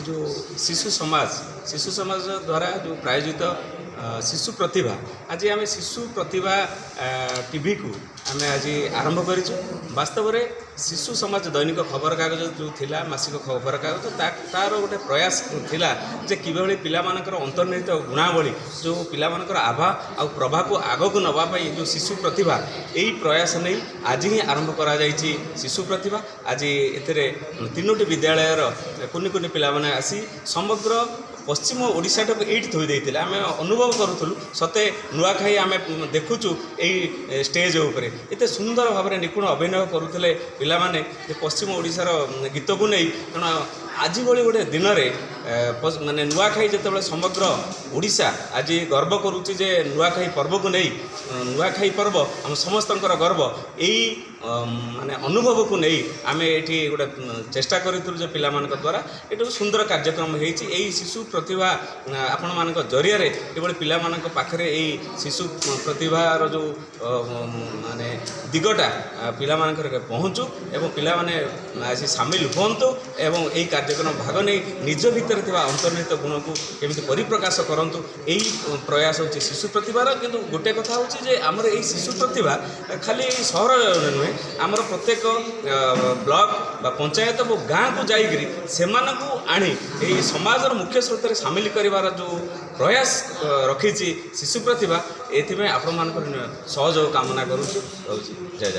जो शिशु समाज द्वारा जो प्रायोजित शिशु प्रतिभा आज आम शिशु प्रतिभा टीवी को आम आज आरंभ करूँ। वास्तव में शिशु समाज दैनिक खबर कागज जो थिला मासिक खबर कागज तार गोटे प्रयास थिला जे किभଳି पिलामानकर अंतर्निहित गुणावली जो पिलामानकर आभा आ प्रभा को आग को नवाई जो शिशु प्रतिभा यही प्रयास नहीं आज ही आरंभ करा जायछि। शिशु प्रतिभा आज एथिरे 3टी विद्यालयर कुनि कुनि पिला माने आसी समग्र पश्चिम ओडिशाटा को एठी थोई देइतिले आमे अनुभव करूथलु सते नुआखाई आमे देखुचु एई स्टेज उपरे एते सुंदर भाव में निपुण अभिनय करुथिले पिला माने पश्चिम ओडिशार गीत को नहीं कारण आज भली गोटे दिन में माने नुआखाई जिते समग्र ओडिशा आज गर्व करुच्ची जे नुआखाई पर्व को नहीं नुआखाई पर्व आम समस्तंकर गर्व यही माने अनुभव को नहीं आम ये गोटे चेष्टा करूँ जे पिला मान द्वारा ये सुंदर कार्यक्रम होती शिशु प्रतिभा आपण मान जरिया ये पिला मान पाखरे यही शिशु प्रतिभार जो माने दिगटा पिला मान पहुँचू एवं पिला माने आसी सामिल हूँ एवं यही कार्यक्रम भाग नहीं निज भितर अंतर्निहित गुण को केमिति परिप्रकाश करंतु यही प्रयास होची शिशु प्रतिभार। किंतु गोटे कथा होची जे हमर यही शिशु प्रतिभा खाली सहर नुहे आमर प्रत्येक ब्लॉक बा पंचायत और गाँ को जाइकरी सेमानकु आनी यही समाजर मुख्य स्रोत सामिल करिवार जो प्रयास रखी शिशु प्रतिभा एथि आपण मान सहयोग कामना करूँ। जय जय।